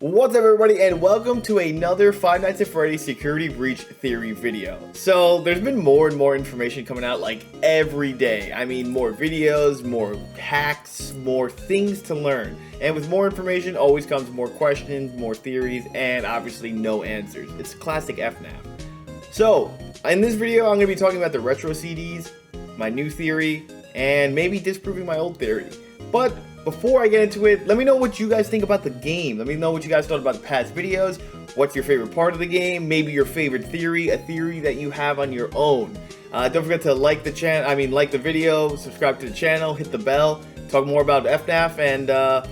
What's up everybody, and welcome to another Five Nights at Freddy's security breach theory video. So there's been more and more information coming out like every day. I mean, more videos, more hacks, more things to learn. And with more information always comes more questions, more theories, and obviously no answers. It's classic FNAF. So in this video I'm going to be talking about the retro CDs, my new theory, and maybe disproving my old theory. But before I get into it, let me know what you guys think about the game. Let me know what you guys thought about the past videos. What's your favorite part of the game? Maybe your favorite theory, a theory that you have on your own. Don't forget to like the channel. Like the video, subscribe to the channel, hit the bell, talk more about FNAF, and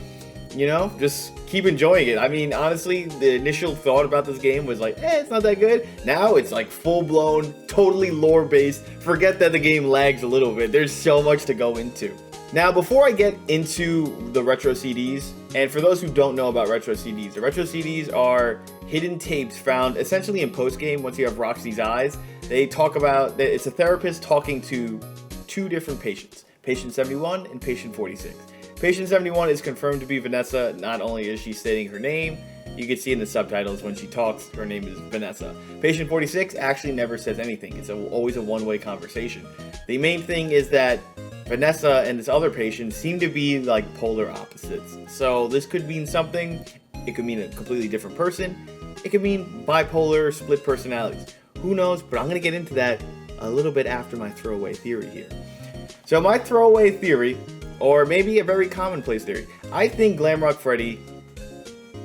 you know, just keep enjoying it. I mean, honestly, the initial thought about this game was like, it's not that good. Now it's like full-blown, totally lore-based. Forget that the game lags a little bit. There's so much to go into. Now, before I get into the retro CDs, and for those who don't know about retro CDs, the retro CDs are hidden tapes found essentially in post-game once you have Roxy's eyes. They talk about, it's a therapist talking to two different patients, patient 71 and patient 46. Patient 71 is confirmed to be Vanessa. Not only is she stating her name, you can see in the subtitles when she talks, her name is Vanessa. Patient 46 actually never says anything. It's always a one-way conversation. The main thing is that Vanessa and this other patient seem to be like polar opposites. So this could mean something. It could mean a completely different person. It could mean bipolar, split personalities. Who knows? But I'm going to get into that a little bit after my throwaway theory here. So my throwaway theory, or maybe a very commonplace theory, I think Glamrock Freddy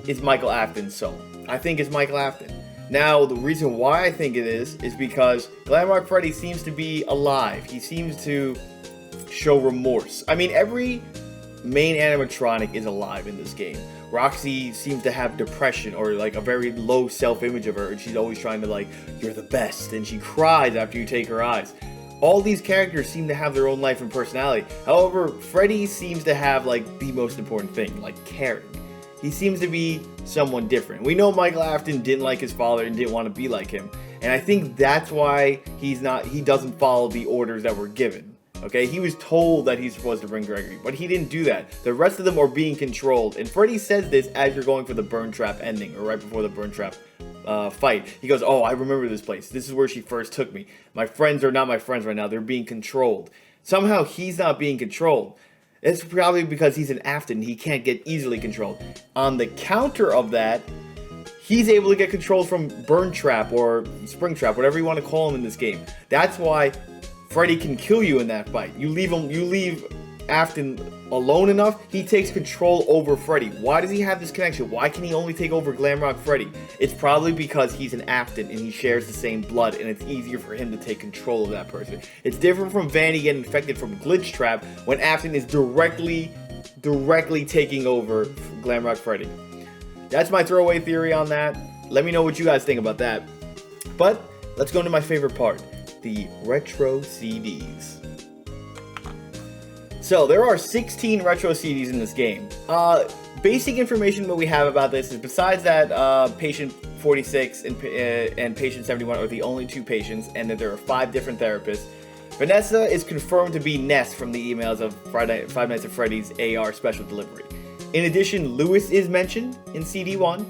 is Michael Afton's soul. I think it's Michael Afton. Now, the reason why I think it is because Glamrock Freddy seems to be alive. He seems to show remorse. I mean, every main animatronic is alive in this game. Roxy seems to have depression or like a very low self-image of her, and she's always trying to like, you're the best, and she cries after you take her eyes. All these characters seem to have their own life and personality. However, Freddy seems to have like the most important thing, like caring. He seems to be someone different. We know Michael Afton didn't like his father and didn't want to be like him. And I think that's why he doesn't follow the orders that were given. Okay, he was told that he's supposed to bring Gregory, but he didn't do that. The rest of them are being controlled. And Freddy says this as you're going for the burn trap ending, or right before the burn trap fight. He goes, oh, I remember this place. This is where she first took me. My friends are not my friends right now. They're being controlled. Somehow he's not being controlled. It's probably because he's an Afton. He can't get easily controlled. On the counter of that, he's able to get controlled from burn trap or spring trap, whatever you want to call him in this game. That's why Freddy can kill you in that fight. You leave Afton alone enough, he takes control over Freddy. Why does he have this connection? Why can he only take over Glamrock Freddy? It's probably because he's an Afton and he shares the same blood, and it's easier for him to take control of that person. It's different from Vanny getting infected from Glitch Trap when Afton is directly taking over Glamrock Freddy. That's my throwaway theory on that. Let me know what you guys think about that. But let's go into my favorite part, the retro CDs. So there are 16 retro CDs in this game. Basic information that we have about this is besides that patient 46 and patient 71 are the only two patients, and that there are 5 different therapists. Vanessa is confirmed to be Ness from the emails of Five Nights at Freddy's AR special delivery. In addition, Lewis is mentioned in CD1.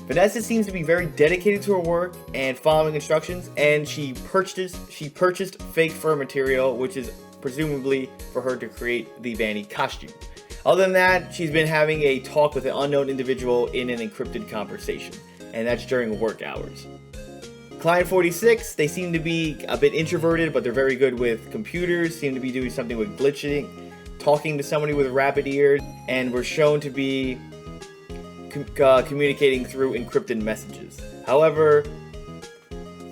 Vanessa seems to be very dedicated to her work and following instructions, and she purchased fake fur material, which is presumably for her to create the Vanny costume. Other than that, she's been having a talk with an unknown individual in an encrypted conversation, and that's during work hours. Client 46, they seem to be a bit introverted, but they're very good with computers, seem to be doing something with glitching, talking to somebody with rabbit ears, and were shown to be communicating through encrypted messages. However,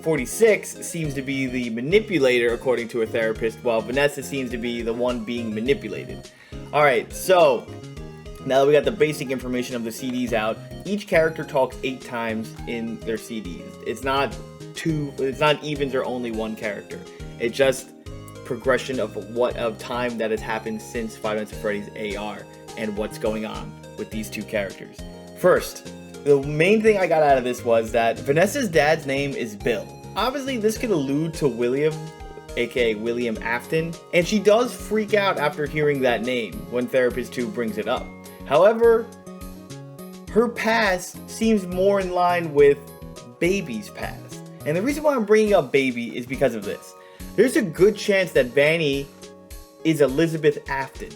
46 seems to be the manipulator according to a therapist, while Vanessa seems to be the one being manipulated. Alright, so now that we got the basic information of the CDs out, each character talks 8 times in their CDs. It's not evens or only one character. It's just progression of time that has happened since Five Nights at Freddy's AR and what's going on with these two characters. First, the main thing I got out of this was that Vanessa's dad's name is Bill. Obviously, this could allude to William, aka William Afton, and she does freak out after hearing that name when Therapist 2 brings it up. However, her past seems more in line with Baby's past. And the reason why I'm bringing up Baby is because of this. There's a good chance that Vanny is Elizabeth Afton,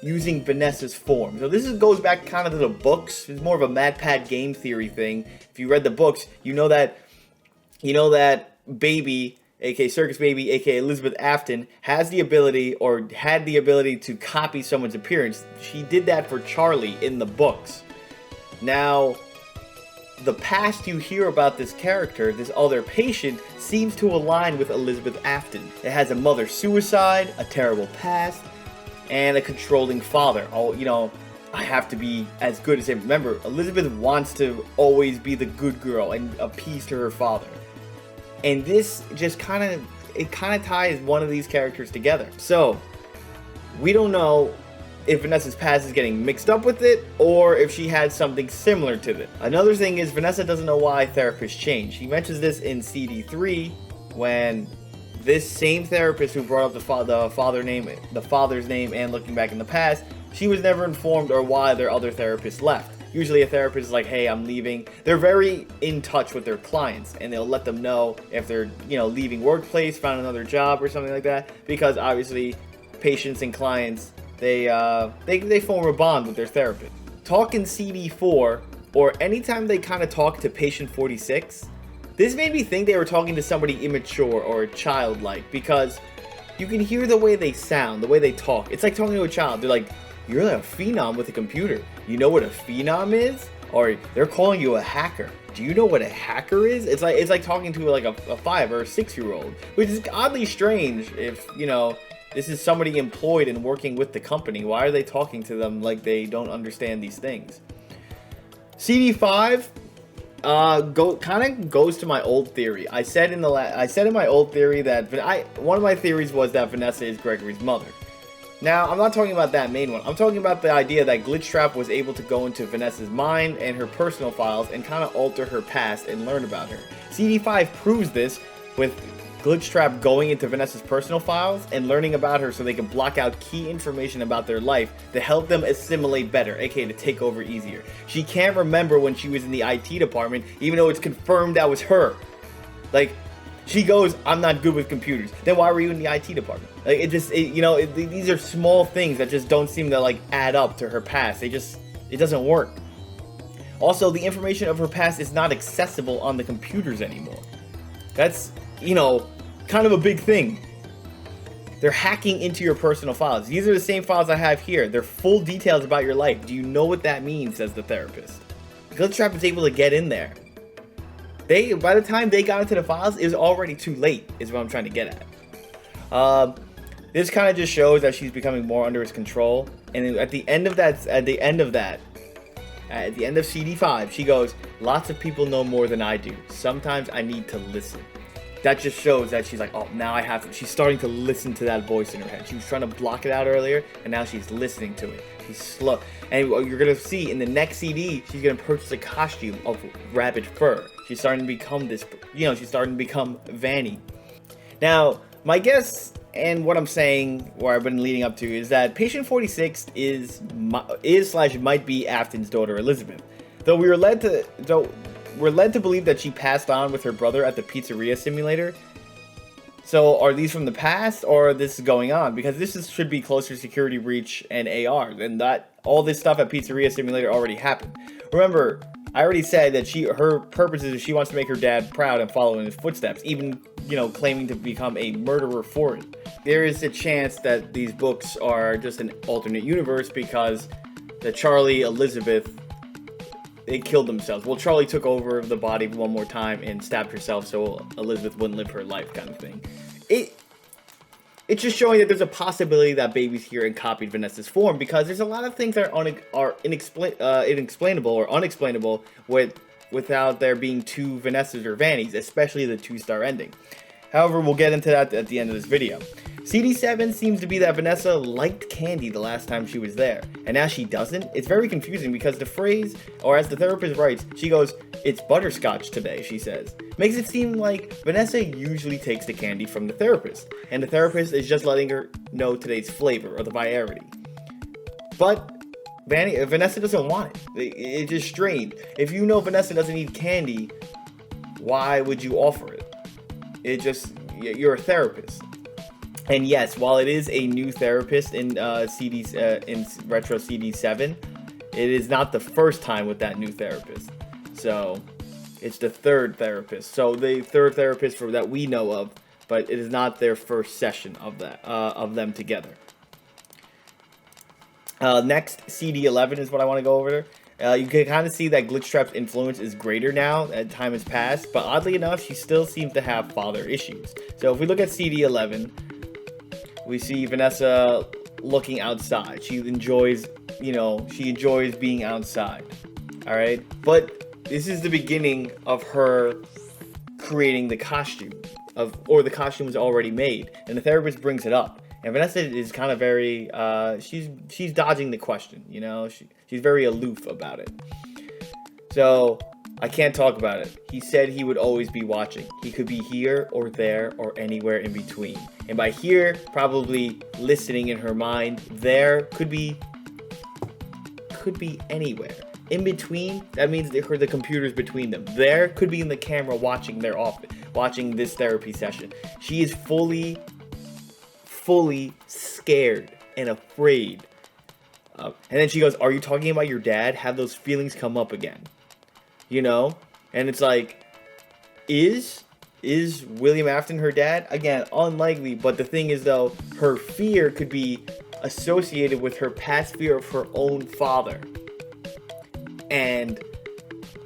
using Vanessa's form. So this goes back kind of to the books. It's more of a MatPat game theory thing. If you read the books, you know that Baby, aka Circus Baby, aka Elizabeth Afton, has the ability, or had the ability, to copy someone's appearance. She did that for Charlie in the books. Now, the past you hear about this character, this other patient, seems to align with Elizabeth Afton. It has a mother suicide, a terrible past, and a controlling father. Oh, you know, I have to be as good as him. Remember, Elizabeth wants to always be the good girl and appease to her father. And this just kind of ties one of these characters together. So, we don't know if Vanessa's past is getting mixed up with it, or if she had something similar to it. Another thing is, Vanessa doesn't know why therapists change. She mentions this in CD3, when this same therapist who brought up the father's name and looking back in the past, she was never informed or why their other therapist left. Usually a therapist is like, hey, I'm leaving. They're very in touch with their clients, and they'll let them know if they're, leaving workplace, found another job or something like that, because obviously patients and clients, they form a bond with their therapist. Talk in CD4, or anytime they kind of talk to patient 46, this made me think they were talking to somebody immature or childlike, because you can hear the way they sound, the way they talk. It's like talking to a child. They're like, you're a phenom with a computer. You know what a phenom is? Or they're calling you a hacker. Do you know what a hacker is? It's like talking to like a 5 or a 6-year-old, which is oddly strange if, this is somebody employed and working with the company. Why are they talking to them like they don't understand these things? CD5 kind of goes to my old theory. I said in my old theory that one of my theories was that Vanessa is Gregory's mother. Now, I'm not talking about that main one. I'm talking about the idea that Glitchtrap was able to go into Vanessa's mind and her personal files and kind of alter her past and learn about her. CD5 proves this with Glitchtrap going into Vanessa's personal files and learning about her so they can block out key information about their life to help them assimilate better, aka to take over easier. She can't remember when she was in the IT department, even though it's confirmed that was her. Like, she goes, I'm not good with computers. Then why were you in the IT department? Like, these are small things that just don't seem to, like, add up to her past. It doesn't work. Also, the information of her past is not accessible on the computers anymore. That's, kind of a big thing. They're hacking into your personal files. These are the same files I have here. They're full details about your life. Do you know what that means, says the therapist. Glitchtrap is able to get in there. By the time they got into the files, it was already too late, is what I'm trying to get at. This kind of just shows that she's becoming more under his control. And at the end of CD5, she goes, lots of people know more than I do. Sometimes I need to listen. That just shows that she's like, oh, now I have to. She's starting to listen to that voice in her head. She was trying to block it out earlier, and now she's listening to it. She's slow. And you're going to see in the next CD, she's going to purchase a costume of rabbit fur. She's starting to become she's starting to become Vanny. Now, my guess and what I'm saying, where I've been leading up to, is that patient 46 might be Afton's daughter, Elizabeth. Though we're led to believe that she passed on with her brother at the pizzeria simulator. So are these from the past, or this is going on? Because should be closer to Security Breach and AR, and that all this stuff at Pizzeria Simulator already happened. Remember, I already said that her purpose is she wants to make her dad proud and follow in his footsteps, even, claiming to become a murderer for it. There is a chance that these books are just an alternate universe because the Charlie, Elizabeth, they killed themselves. Well, Charlie took over the body one more time and stabbed herself so Elizabeth wouldn't live her life, kind of thing. It's just showing that there's a possibility that Baby's here and copied Vanessa's form, because there's a lot of things that are inexplainable or unexplainable without there being two Vanessas or Vannys, especially the 2-star ending. However, we'll get into that at the end of this video. CD7 seems to be that Vanessa liked candy the last time she was there, and now she doesn't. It's very confusing because the phrase, or as the therapist writes, she goes, "It's butterscotch today," she says. Makes it seem like Vanessa usually takes the candy from the therapist, and the therapist is just letting her know today's flavor or the variety. But Vanessa doesn't want it. It's just strange. If you know Vanessa doesn't eat candy, why would you offer it? You're a therapist. And yes, while it is a new therapist in in Retro CD7, it is not the first time with that new therapist. So it's the third therapist. So the third therapist that we know of, but it is not their first session of of them together. Next, CD11 is what I want to go over. You can kind of see that Glitchtrap's influence is greater now as time has passed, but oddly enough, she still seems to have father issues. So if we look at CD11, we see Vanessa looking outside. She enjoys being outside. All right, but this is the beginning of her creating the costume or the costume was already made, and the therapist brings it up. And Vanessa is kind of very, she's dodging the question, she's very aloof about it. So, I can't talk about it. He said he would always be watching. He could be here or there or anywhere in between. And by here, probably listening in her mind. There could be anywhere. In between, that means the computer's between them. There could be in the camera watching their office, watching this therapy session. She is fully scared and afraid. And then she goes, "Are you talking about your dad?" Have those feelings come up again. And it's like, is William Afton her dad? Again, unlikely, but the thing is though, her fear could be associated with her past fear of her own father.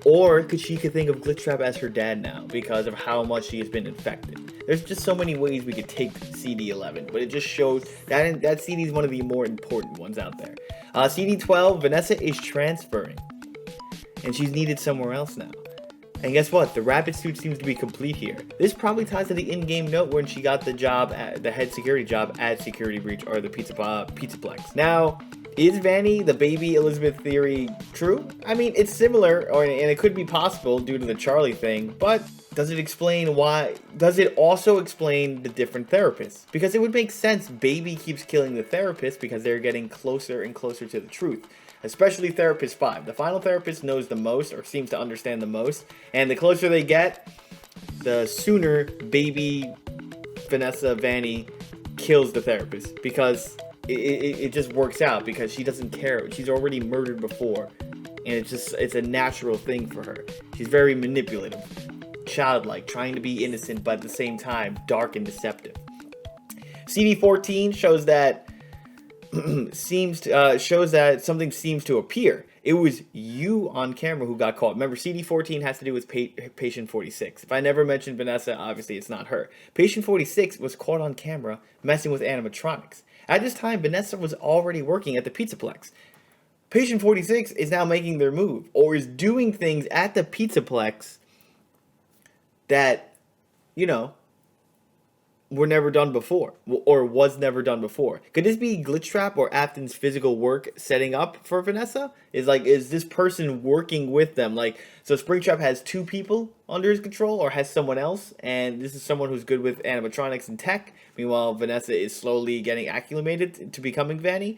Or she could think of Glitchtrap as her dad now because of how much she has been infected. There's just so many ways we could take CD11, but it just shows that CD is one of the more important ones out there. CD12, Vanessa is transferring, and she's needed somewhere else now. And guess what? The rabbit suit seems to be complete here. This probably ties to the in-game note when she got the head security job at Security Breach or the Pizzaplex. Now, is Vanny, the baby Elizabeth theory, true? I mean, it's similar, and it could be possible due to the Charlie thing, but does it explain why? Does it also explain the different therapists? Because it would make sense baby keeps killing the therapist because they're getting closer and closer to the truth. Especially Therapist 5. The final therapist knows the most, or seems to understand the most, and the closer they get, the sooner baby Vanessa Vanny kills the therapist, because it just works out, because she doesn't care. She's already murdered before, and it's a natural thing for her. She's very manipulative, childlike, trying to be innocent, but at the same time, dark and deceptive. CD14 shows that shows that something seems to appear. It was you on camera who got caught. Remember, CD14 has to do with patient 46. If I never mentioned Vanessa, obviously it's not her. Patient 46 was caught on camera messing with animatronics. At this time, Vanessa was already working at the Pizzaplex. Patient 46 is now making their move, or is doing things at the Pizzaplex that, were never done before, or was never done before. Could this be Glitchtrap or Afton's physical work setting up for Vanessa? Is this person working with them? So Springtrap has two people under his control, or has someone else, and this is someone who's good with animatronics and tech. Meanwhile, Vanessa is slowly getting acclimated to becoming Vanny.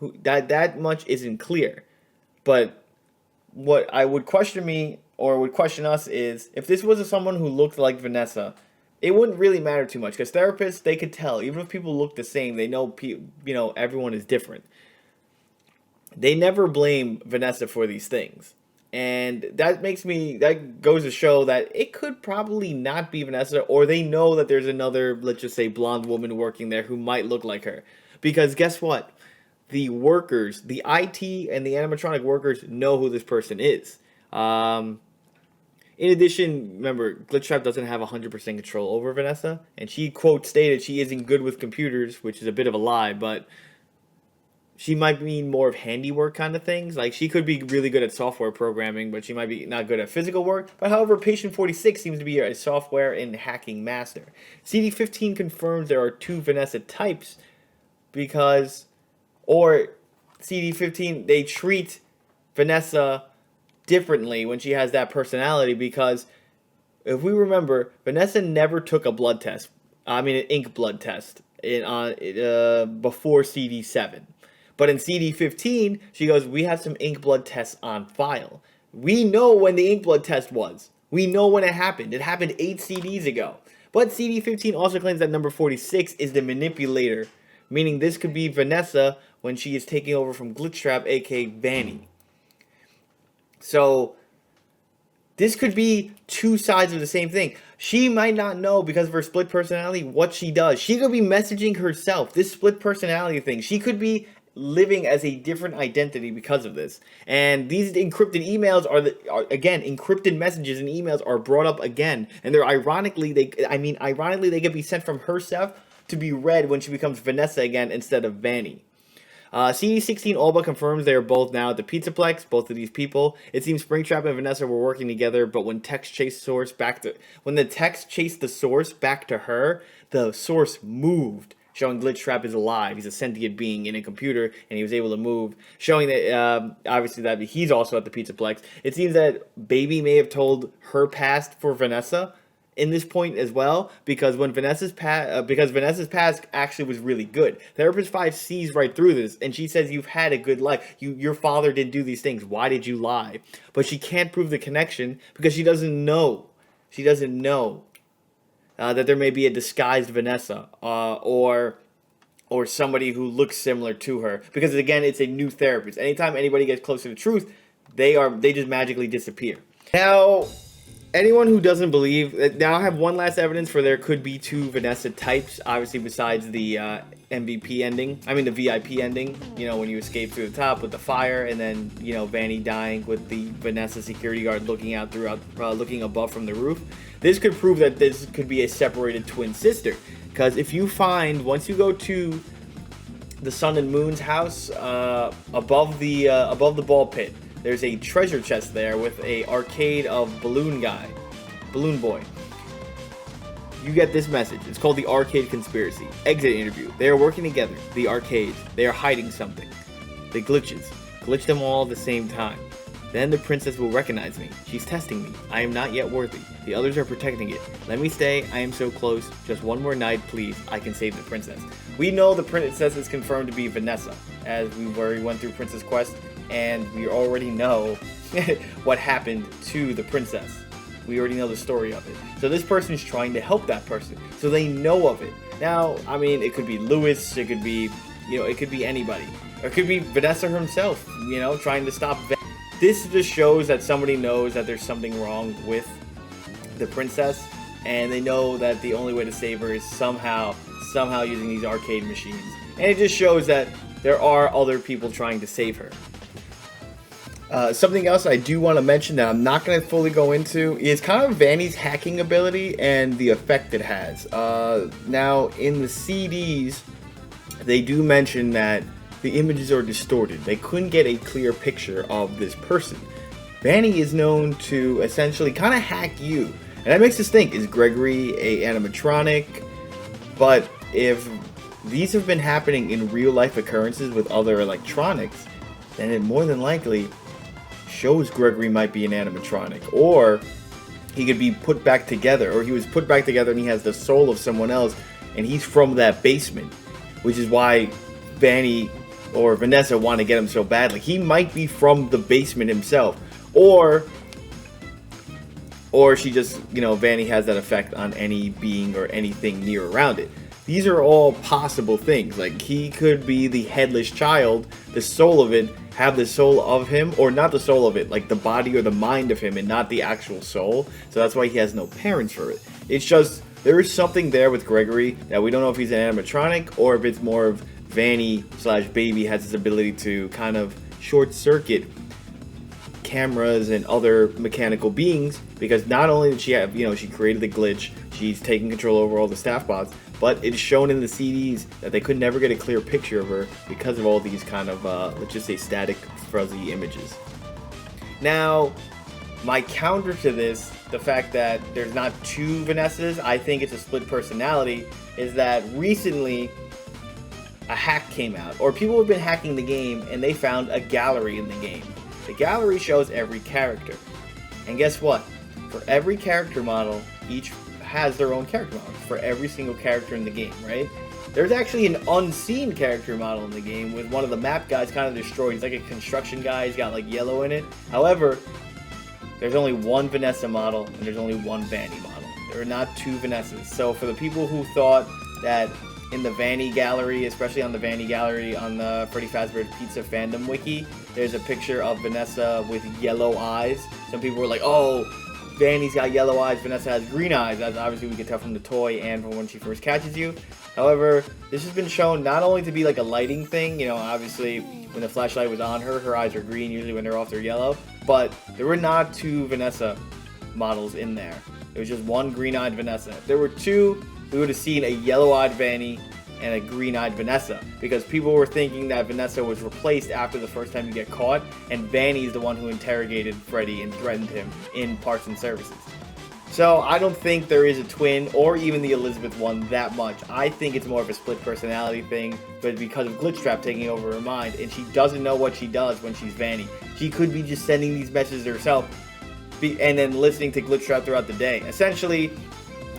That much isn't clear. But what would question us is, if this was someone who looked like Vanessa, it wouldn't really matter too much, because therapists, they could tell. Even if people look the same, they know everyone is different. They never blame Vanessa for these things. And that goes to show that it could probably not be Vanessa, or they know that there's another, let's just say, blonde woman working there who might look like her. Because guess what? The workers, the IT and the animatronic workers know who this person is. In addition, remember, Glitchtrap doesn't have 100% control over Vanessa, and she, quote, stated she isn't good with computers, which is a bit of a lie, but she might mean more of handiwork kind of things. She could be really good at software programming, but she might be not good at physical work. But however, Patient 46 seems to be a software and hacking master. CD15 confirms there are two Vanessa types, or CD15, they treat Vanessa differently when she has that personality, because if we remember, Vanessa never took a blood test. An ink blood test before CD7. But in CD15, she goes, we have some ink blood tests on file. We know when the ink blood test was. We know when it happened. It happened 8 CDs ago. But CD15 also claims that number 46 is the manipulator, meaning this could be Vanessa when she is taking over from Glitchtrap, aka Vanny. So this could be two sides of the same thing. She might not know, because of her split personality, what she does. She could be messaging herself. This split personality thing. She could be living as a different identity because of this. And these encrypted emails are again, encrypted messages and emails are brought up again. And they're ironically, they could be sent from herself to be read when she becomes Vanessa again instead of Vanny. CD16 all but confirms they are both now at the Pizzaplex, both of these people. It seems Springtrap and Vanessa were working together, but when the text chased the source back to her, the source moved, showing Glitchtrap is alive. He's a sentient being in a computer, and he was able to move, showing that, obviously, that he's also at the Pizzaplex. It seems that Baby may have told her past for Vanessa in this point as well, because when Vanessa's past actually was really good. Therapist 5 sees right through this, and she says, you've had a good life. Your father didn't do these things. Why did you lie? But she can't prove the connection because she doesn't know. She doesn't know that there may be a disguised Vanessa or somebody who looks similar to her. Because again, it's a new therapist. Anytime anybody gets close to the truth, they just magically disappear. Now, anyone who doesn't believe, now I have one last evidence for there could be two Vanessa types, obviously besides the MVP ending, the VIP ending, when you escape through the top with the fire, and then, Vanny dying with the Vanessa security guard looking above from the roof. This could prove that this could be a separated twin sister, because if you find, once you go to the Sun and Moon's house, above the ball pit, there's a treasure chest there with a arcade of Balloon Boy. You get this message. It's called the Arcade Conspiracy. Exit interview. They are working together. The arcades. They are hiding something. The glitches. Glitch them all at the same time. Then the princess will recognize me. She's testing me. I am not yet worthy. The others are protecting it. Let me stay. I am so close. Just one more night, please. I can save the princess. We know the princess is confirmed to be Vanessa, as we already went through Princess Quest, and we already know what happened to the princess. We already know the story of it. So this person is trying to help that person, so they know of it. Now, it could be Lewis, it could be, it could be anybody. Or it could be Vanessa herself, trying to stop This just shows that somebody knows that there's something wrong with the princess, and they know that the only way to save her is somehow using these arcade machines. And it just shows that there are other people trying to save her. Something else I do want to mention that I'm not going to fully go into is kind of Vanny's hacking ability and the effect it has. Now, in the CDs, they do mention that the images are distorted. They couldn't get a clear picture of this person. Vanny is known to essentially kind of hack you. And that makes us think, is Gregory a animatronic? But if these have been happening in real life occurrences with other electronics, then it more than likely shows Gregory might be an animatronic, or he could be put back together, or he was put back together and he has the soul of someone else, and he's from that basement, which is why Vanny or Vanessa want to get him so badly. He might be from the basement himself, or she just, Vanny has that effect on any being or anything near around it. These are all possible things. Like, he could be the headless child, the soul of it, have the soul of him, or not the soul of it, like the body or the mind of him, and not the actual soul. So that's why he has no parents for it. It's just, there is something there with Gregory that we don't know if he's an animatronic, or if it's more of Vanny/Baby has his ability to kind of short circuit cameras and other mechanical beings, because not only did she have, she created the glitch, she's taking control over all the staff bots, but it's shown in the CDs that they could never get a clear picture of her because of all these kind of, let's just say, static, fuzzy images. Now, my counter to this, the fact that there's not two Vanessas, I think it's a split personality, is that recently a hack came out, or people have been hacking the game, and they found a gallery in the game. The gallery shows every character. And guess what? For every character model, each has their own character model for every single character in the game, right? there's actually an unseen character model in the game with one of the map guys kind of destroyed. He's like a construction guy. He's got like yellow in it. However, there's only one Vanessa model and there's only one Vanny model. There are not two Vanessas. So for the people who thought that in the Vanny gallery, especially on the Vanny gallery on the Freddy Fazbear's Pizza fandom wiki, there's a picture of Vanessa with yellow eyes. Some people were like, oh, Vanny's got yellow eyes, Vanessa has green eyes. As obviously we can tell from the toy and from when she first catches you. However, this has been shown not only to be like a lighting thing, you know, obviously when the flashlight was on her, her eyes are green, usually when they're off they're yellow, but there were not two Vanessa models in there. It was just one green-eyed Vanessa. If there were two, we would have seen a yellow-eyed Vanny and a green-eyed Vanessa, because people were thinking that Vanessa was replaced after the first time you get caught, and Vanny is the one who interrogated Freddy and threatened him in Parts and Services. So I don't think there is a twin, or even the Elizabeth one, that much. I think it's more of a split personality thing, but because of Glitchtrap taking over her mind, and she doesn't know what she does when she's Vanny. She could be just sending these messages herself, and then listening to Glitchtrap throughout the day. Essentially,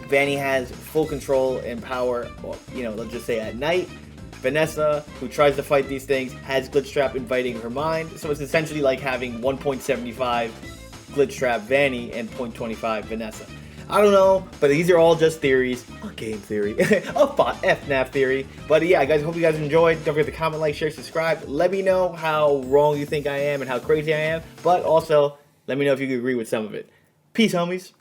Vanny has full control and power, you know, let's just say at night. Vanessa, who tries to fight these things, has Glitchtrap invading her mind. So it's essentially like having 1.75 Glitchtrap Vanny and 0.25 Vanessa. I don't know, but these are all just theories. A game theory. a FNAF theory. But yeah, guys, hope you guys enjoyed. Don't forget to comment, like, share, subscribe. Let me know how wrong you think I am and how crazy I am. But also, let me know if you agree with some of it. Peace, homies.